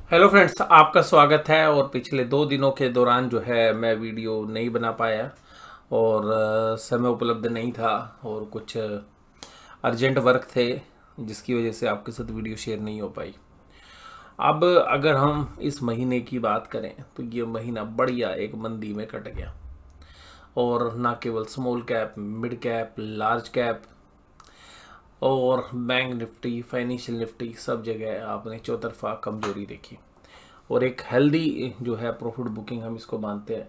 Hello friends, आपका स्वागत है। और पिछले 2 दिनों के दौरान जो है मैं वीडियो नहीं बना पाया और समय उपलब्ध नहीं था और कुछ अर्जेंट वर्क थे जिसकी वजह से आपके साथ वीडियो शेयर नहीं हो पाई। अब अगर हम इस महीने की बात करें तो ये महीना बढ़िया एक मंदी में कट गया और ना केवल small cap, mid cap, large cap और बैंक निफ्टी, फाइनेंशियल निफ्टी सब जगह आपने चौतरफा कमजोरी देखी। और एक हेल्दी जो है प्रॉफिट बुकिंग हम इसको मानते हैं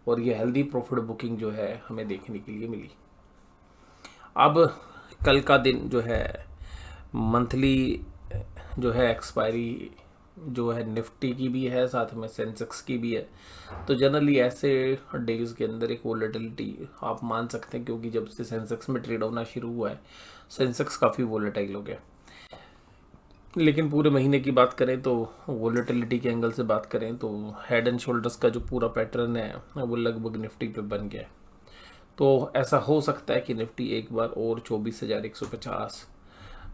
और ये हेल्दी प्रॉफिट बुकिंग जो है हमें देखने के लिए मिली। अब कल का दिन जो है मंथली जो है एक्सपायरी जो है निफ्टी की भी है, साथ में सेंसेक्स की भी है। तो जनरली ऐसे डेज के अंदर एक वोलेटिलिटी आप मान सकते हैं, क्योंकि जब से सेंसेक्स में ट्रेड होना शुरू हुआ है सेंसेक्स काफ़ी वोलेटाइल हो गया। लेकिन पूरे महीने की बात करें तो वोलेटिलिटी के एंगल से बात करें तो हेड एंड शोल्डर्स का जो पूरा पैटर्न है वो लगभग निफ्टी पे बन गया है। तो ऐसा हो सकता है कि निफ्टी एक बार और 24,150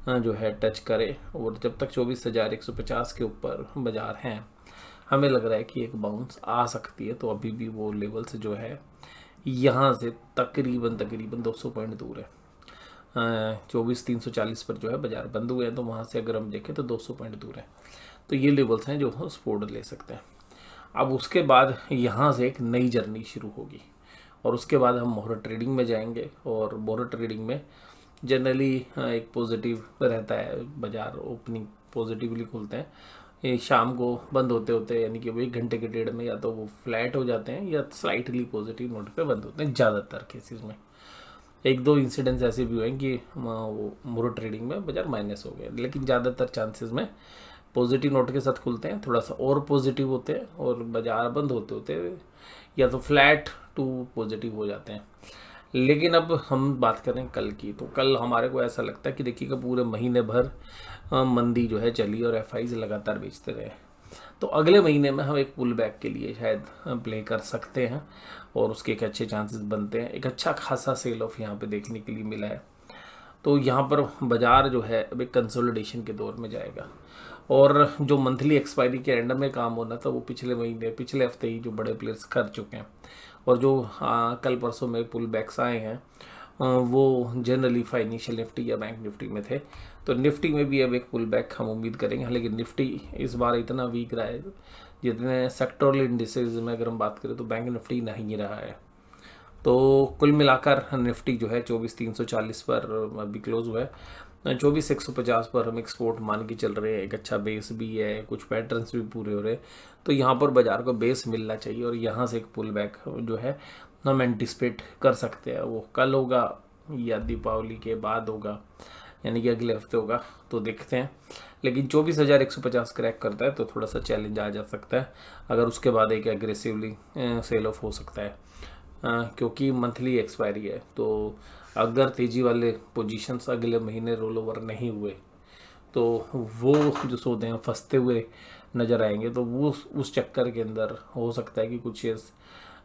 जो है टच करे। और जब तक 24,150 के ऊपर बाजार हैं हमें लग रहा है कि एक बाउंस आ सकती है। तो अभी भी वो लेवल से जो है यहाँ से तकरीबन तकरीबन 200 पॉइंट दूर है। 24,340 पर जो है बाजार बंद हुए हैं, तो वहाँ से अगर हम देखें तो 200 पॉइंट दूर है। तो ये लेवल्स हैं जो हम सपोर्ट ले सकते हैं। अब उसके बाद यहाँ से एक नई जर्नी शुरू होगी और उसके बाद हम मोहर ट्रेडिंग में जाएंगे। और मोहर ट्रेडिंग में जनरली एक पॉजिटिव रहता है, बाजार ओपनिंग पॉजिटिवली खुलते हैं। ये शाम को बंद होते होते यानी कि वो 1 घंटे के ट्रेड में या तो वो फ्लैट हो जाते हैं या स्लाइटली पॉजिटिव नोट पे बंद होते हैं ज़्यादातर केसेस में। एक दो इंसिडेंट्स ऐसे भी हुए हैं कि वो मोरो ट्रेडिंग में बाजार माइनस हो गया, लेकिन ज़्यादातर चांसेस में पॉजिटिव नोट के साथ खुलते हैं, थोड़ा सा और पॉजिटिव होते हैं और बाजार बंद होते होते या तो फ्लैट टू पॉजिटिव हो जाते हैं। लेकिन अब हम बात करें कल की, तो कल हमारे को ऐसा लगता है कि देखिएगा पूरे महीने भर मंदी जो है चली और एफआईज लगातार बेचते रहे। तो अगले महीने में हम एक पुल बैक के लिए शायद प्ले कर सकते हैं और उसके एक अच्छे चांसेस बनते हैं। एक अच्छा खासा सेल ऑफ यहाँ पे देखने के लिए मिला है। तो यहाँ पर बाजार जो है अब एक कंसोलिडेशन के दौर में जाएगा और जो मंथली एक्सपायरी के एंड में काम होना था वो पिछले महीने, पिछले हफ्ते ही जो बड़े प्लेयर्स कर चुके हैं। और जो कल परसों में पुल बैक्स आए हैं वो जनरली फाइनेंशियल निफ्टी या बैंक निफ्टी में थे। तो निफ्टी में भी अब एक पुल बैक हम उम्मीद करेंगे। लेकिन निफ्टी इस बार इतना वीक रहा है, जितने सेक्टोरल इंडिसेज में अगर हम बात करें तो बैंक निफ्टी नहीं रहा है। तो कुल मिलाकर निफ्टी जो है 24,340 पर अभी क्लोज हुआ है। 24,150 पर हम एक्सपोर्ट मान के चल रहे हैं। एक अच्छा बेस भी है, कुछ पैटर्न्स भी पूरे हो रहे हैं। तो यहाँ पर बाजार को बेस मिलना चाहिए और यहाँ से एक पुल बैक जो है हम एंटिसिपेट कर सकते हैं। वो कल होगा या दीपावली के बाद होगा, यानी कि अगले हफ्ते होगा, तो देखते हैं। लेकिन 24,150 क्रैक करता है तो थोड़ा सा चैलेंज आ जा सकता है। अगर उसके बाद एक एग्रेसिवली सेल ऑफ हो सकता है क्योंकि मंथली एक्सपायरी है। तो अगर तेज़ी वाले पोजीशंस अगले महीने रोल ओवर नहीं हुए तो वो जो सौदे हैं फंसते हुए नज़र आएंगे। तो वो उस चक्कर के अंदर हो सकता है कि कुछ शेयर्स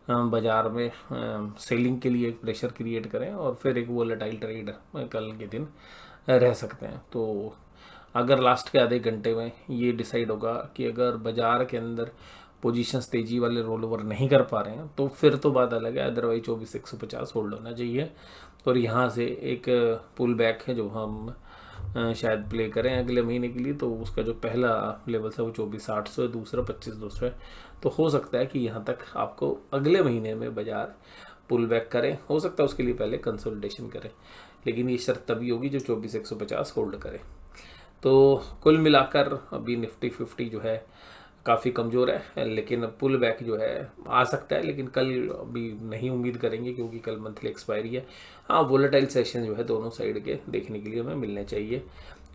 बाज़ार में सेलिंग के लिए एक प्रेशर क्रिएट करें और फिर एक वोलेटाइल ट्रेड कल के दिन रह सकते हैं। तो अगर लास्ट के आधे घंटे में ये डिसाइड होगा कि अगर बाज़ार के अंदर पोजीशंस तेज़ी वाले रोल ओवर नहीं कर पा रहे हैं तो फिर तो बात अलग है। अदरवाइज 24,150 होल्ड होना चाहिए और यहाँ से एक पुल बैक है जो हम शायद प्ले करें अगले महीने के लिए। तो उसका जो पहला लेवल है वो 24,800 है, दूसरा 25,200 है। तो हो सकता है कि यहाँ तक आपको अगले महीने में बाजार पुल बैक करें। हो सकता है उसके लिए पहले कंसोलिडेशन करें, लेकिन ये शर्त तभी होगी जो 24,150 होल्ड करे। तो कुल मिलाकर अभी निफ्टी 50 जो है काफ़ी कमज़ोर है, लेकिन पुल बैक जो है आ सकता है। लेकिन कल अभी नहीं उम्मीद करेंगे क्योंकि कल मंथली एक्सपायरी है। हाँ, वोलेटाइल सेशन जो है दोनों साइड के देखने के लिए हमें मिलने चाहिए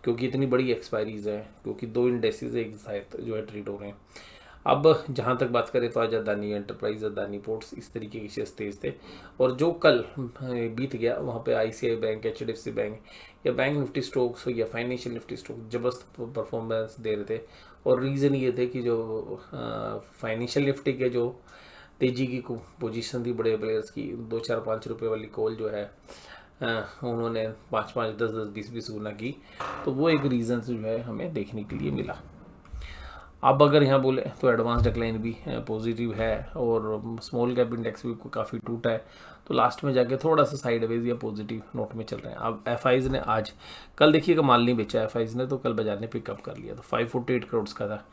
क्योंकि इतनी बड़ी एक्सपायरीज हैं, क्योंकि दो इंडेसिस एक साथ जो है ट्रेड हो रहे हैं। अब जहाँ तक बात करें तो आज अदानी एंटरप्राइज, अदानी पोर्ट्स इस तरीके के शेयर्स तेज थे। और जो कल बीत गया वहाँ पे आईसीआई बैंक, एचडीएफसी बैंक या बैंक निफ्टी स्टॉक्स या फाइनेंशियल निफ्टी स्टॉक जबरदस्त परफॉर्मेंस दे रहे थे। और रीज़न ये थे कि जो फाइनेंशियल निफ्टी के जो तेजी की पोजीशन थी बड़े प्लेयर्स की, 2, 4, 5 रुपये वाली कॉल जो है उन्होंने 5, 5, 10, 10, 20, 20 गुना की। तो वो एक रीज़न जो है हमें देखने के लिए मिला। अब अगर यहाँ बोले तो एडवांस डिक्लाइन भी पॉजिटिव है और स्मॉल कैप इंडेक्स भी काफ़ी टूटा है, तो लास्ट में जाके थोड़ा सा साइडवेज या पॉजिटिव नोट में चल रहे हैं। अब एफआईज ने आज, कल देखिएगा माल नहीं बेचा एफआईज ने, तो कल बाजार ने पिकअप कर लिया, तो 548 करोड़ का था।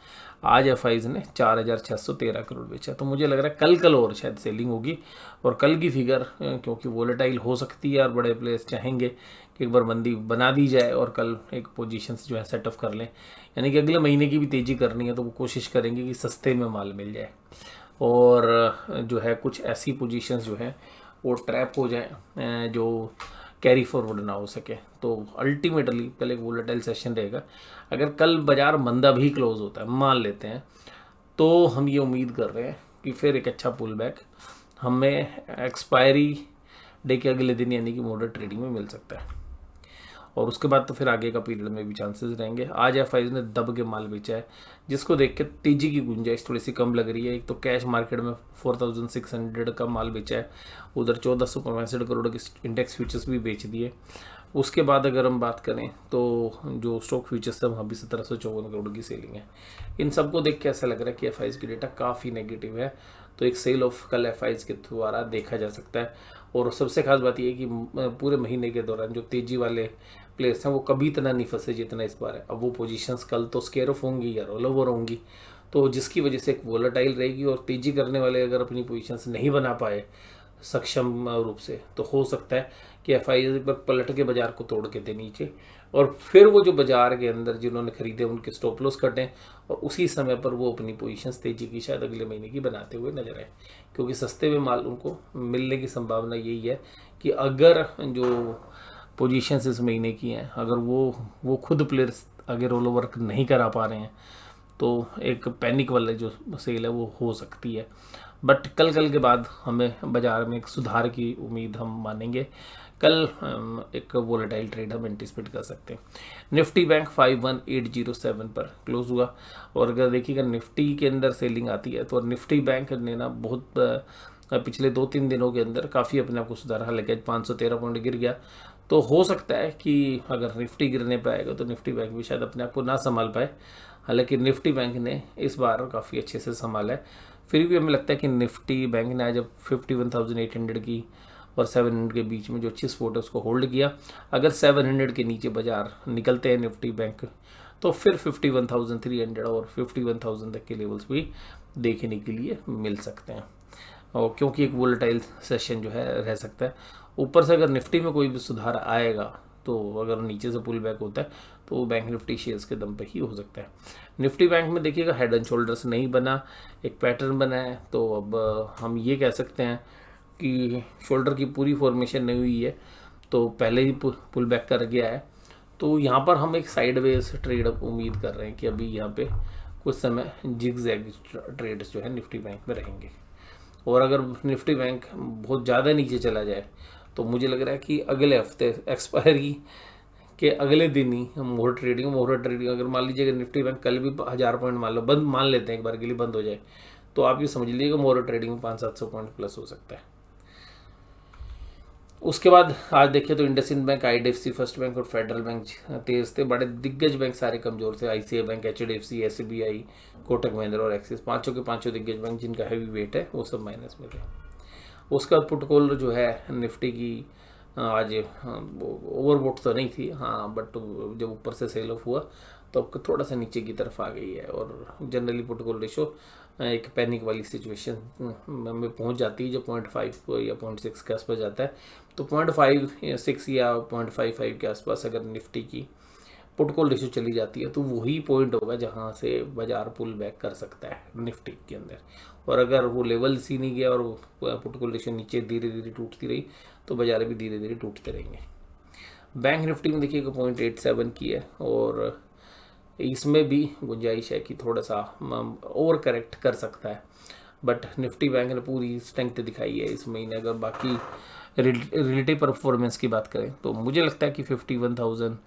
आज एफआईज ने 4613 करोड़ बेचा, तो मुझे लग रहा है कल और शायद सेलिंग होगी। और कल की फिगर क्योंकि वोलेटाइल हो सकती है और बड़े प्लेयर्स चाहेंगे कि एक बार बंदी बना दी जाए और कल एक पोजीशन जो है सेटअप कर लें, यानी कि अगले महीने की भी तेज़ी करनी है, तो वो कोशिश करेंगे कि सस्ते में माल मिल जाए और जो है कुछ ऐसी पोजीशंस जो है वो ट्रैप हो जाए जो कैरी फॉरवर्ड ना हो सके। तो अल्टीमेटली कल एक वोलेटाइल सेशन रहेगा। अगर कल बाजार मंदा भी क्लोज होता है, मान लेते हैं, तो हम ये उम्मीद कर रहे हैं कि फिर एक अच्छा पुल बैक हमें एक्सपायरी डे के अगले दिन यानी कि मॉडरेट ट्रेडिंग में मिल सकता है, और उसके बाद तो फिर आगे का पीरियड में भी चांसेस रहेंगे। आज एफआईज ने दब के माल बेचा है, जिसको देख के तेजी की गुंजाइश थोड़ी सी कम लग रही है। एक तो कैश मार्केट में 4600 का माल बेचा है, उधर 1465 करोड़ के इंडेक्स फ्यूचर्स भी बेच दिए। उसके बाद अगर हम बात करें तो जो स्टॉक फ्यूचर्स है वहाँ भी 1754 करोड़ की सेलिंग है। इन सबको देख के ऐसा लग रहा है कि एफआईज की डेटा काफ़ी नेगेटिव है, तो एक सेल ऑफ कल एफआईज के द्वारा देखा जा सकता है। और सबसे खास बात यह है कि पूरे महीने के दौरान जो तेजी वाले प्लेयर्स हैं वो कभी इतना नहीं फंसे जितना इस बार है। अब वो पोजीशंस कल तो स्केयर ऑफ होंगी या रोल ओवर होंगी, तो जिसकी वजह से एक वोलेटाइल रहेगी, और तेजी करने वाले अगर अपनी पोजीशंस नहीं बना पाए सक्षम रूप से, तो हो सकता है कि एफआईज पर पलट के बाजार को तोड़ के दे नीचे, और फिर वो जो बाजार के अंदर जिन्होंने खरीदे उनके स्टॉप लॉस कटें, और उसी समय पर वो अपनी पोजीशंस तेजी की शायद अगले महीने की बनाते हुए नजर आए, क्योंकि सस्ते में माल उनको मिलने की संभावना यही है कि अगर जो पोजीशंस इस महीने की हैं अगर वो खुद प्लेयर्स अगर रोल ओवर नहीं करा पा रहे हैं, तो एक पैनिक वाला जो सेल है वो हो सकती है। बट कल के बाद हमें बाजार में एक सुधार की उम्मीद हम मानेंगे। कल एक वोलेटाइल ट्रेड हम एंटिसिपेट कर सकते हैं। निफ्टी बैंक 51807 पर क्लोज हुआ, और अगर देखिएगा निफ्टी के अंदर सेलिंग आती है तो निफ्टी बैंक ने ना बहुत पिछले 2-3 दिनों के अंदर काफ़ी अपने आप को सुधारा, हालांकि 513 पॉइंट गिर गया। तो हो सकता है कि अगर निफ्टी गिरने पे आएगा तो निफ्टी बैंक भी शायद अपने आप को ना संभाल पाए, हालांकि निफ्टी बैंक ने इस बार काफ़ी अच्छे से संभाला है। फिर भी हमें लगता है कि निफ्टी बैंक ने आज जब 51,800 की और 700 के बीच में जो अच्छी सपोर्ट है उसको होल्ड किया। अगर 700 के नीचे बाजार निकलते हैं निफ्टी बैंक, तो फिर 51,300 और 51,000 तक के लेवल्स भी देखने के लिए मिल सकते हैं, और क्योंकि एक वोलेटाइल सेशन जो है रह सकता है। ऊपर से अगर निफ्टी में कोई भी सुधार आएगा, तो अगर नीचे से पुल बैक होता है तो वो बैंक निफ्टी शेयर्स के दम पे ही हो सकता है। निफ्टी बैंक में देखिएगा हेड एंड शोल्डर्स नहीं बना, एक पैटर्न बना है, तो अब हम ये कह सकते हैं कि शोल्डर की पूरी फॉर्मेशन नहीं हुई है, तो पहले ही पुल बैक कर गया है। तो यहाँ पर हम एक साइडवेज ट्रेड उम्मीद कर रहे हैं कि अभी यहाँ पे कुछ समय जिगजैग ट्रेड्स जो है निफ्टी बैंक में रहेंगे। और अगर निफ्टी बैंक बहुत ज़्यादा नीचे चला जाए तो मुझे लग रहा है कि अगले हफ्ते एक्सपायरी के अगले दिन ही हम मोहर ट्रेडिंग अगर मान लीजिए अगर निफ्टी बैंक कल भी 1000 पॉइंट मान लेते हैं एक बार के लिए बंद हो जाए, तो आप ये समझ लीजिएगा मोहर ट्रेडिंग में 500-700 पॉइंट प्लस हो सकता है। उसके बाद आज देखिए तो IndusInd bank, IDFC first bank और फेडरल बैंक तेज थे। बड़े दिग्गज बैंक सारे कमजोर थे, ICI bank, HDFC, SBI, Kotak Mahindra और एक्सिस, पांचों के पांचों दिग्गज बैंक जिनका हैवी वेट है वो सब माइनस में थे। उसका पुटकॉल जो है निफ्टी की आज ओवरबोट तो नहीं थी, हाँ, बट जब ऊपर से सेल ऑफ हुआ तो थोड़ा सा नीचे की तरफ आ गई है, और जनरली पुटकॉल रेशो एक पैनिक वाली सिचुएशन में पहुंच जाती है, जो 0.5 या 0.6 के आसपास जाता है। तो 0.56 या 0.55 के आसपास अगर निफ्टी की पुटकॉल रेशो चली जाती है तो वही पॉइंट होगा जहां से बाजार पुल बैक कर सकता है निफ्टी के अंदर। और अगर वो लेवल सी नहीं गया और पुटकॉल रेशो नीचे धीरे धीरे टूटती रही तो बाजार भी धीरे धीरे टूटते रहेंगे। बैंक निफ्टी में देखिएगा 0.87 की है, और इसमें भी गुंजाइश है कि थोड़ा सा ओवर करेक्ट कर सकता है, बट निफ्टी बैंक ने पूरी स्ट्रेंथ दिखाई है इस महीने। अगर बाकी रिलेटिव परफॉर्मेंस की बात करें तो मुझे लगता है कि 51,000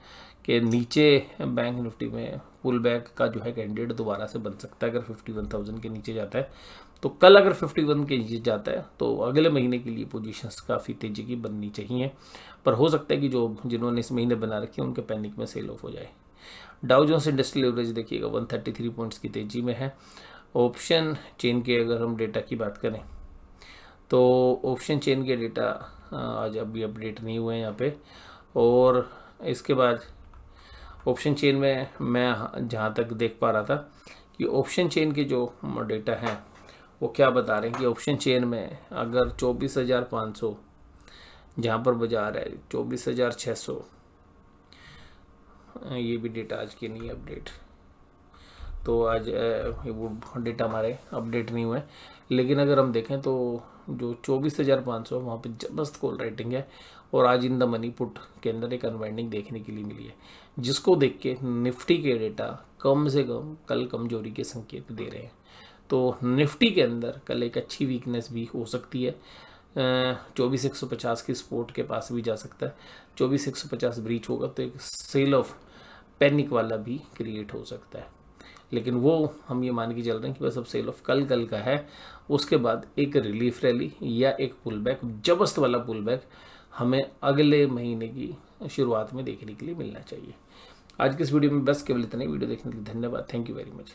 के नीचे बैंक निफ्टी में पुल बैक का जो है कैंडिडेट दोबारा से बन सकता है। अगर 51,000 के नीचे जाता है तो कल अगर 51 के नीचे जाता है तो अगले महीने के लिए पोजीशंस काफ़ी तेजी की बननी चाहिए, पर हो सकता है कि जो जिन्होंने इस महीने बना रखी है उनके पैनिक में सेल ऑफ हो जाए। डाउ जोन्स इंडस्ट्रियल एवरेज देखिएगा 133 पॉइंट्स की तेजी में है। ऑप्शन चेन के अगर हम डेटा की बात करें तो ऑप्शन चेन के डेटा आज अभी अपडेट नहीं हुए हैं यहाँ पे। और इसके बाद ऑप्शन चेन में मैं जहाँ तक देख पा रहा था कि ऑप्शन चेन के जो डेटा हैं वो क्या बता रहे हैं कि ऑप्शन चेन में अगर 24,500 जहाँ पर बाजार है 24,600, ये भी डेटा आज के नहीं अपडेट, तो आज वो डेटा हमारे अपडेट नहीं हुए। लेकिन अगर हम देखें तो जो 24,500 वहाँ पे जबरदस्त कॉल राइटिंग है और आज इन द मनी पुट के अंदर एक अनवाइंडिंग देखने के लिए मिली है, जिसको देख के निफ्टी के डेटा कम से कम कल कमजोरी के संकेत दे रहे हैं। तो निफ्टी के अंदर कल एक अच्छी वीकनेस भी हो सकती है। 24,150 की सपोर्ट के पास भी जा सकता है। 24,150 ब्रीच होगा तो एक सेल ऑफ पैनिक वाला भी क्रिएट हो सकता है, लेकिन वो हम ये मान के चल रहे हैं कि बस अब सेल ऑफ कल का है। उसके बाद एक रिलीफ रैली या एक पुल बैक, जबरदस्त वाला पुल बैक हमें अगले महीने की शुरुआत में देखने के लिए मिलना चाहिए। आज के इस वीडियो में बस केवल इतना ही। वीडियो देखने के लिए धन्यवाद। Thank you very much.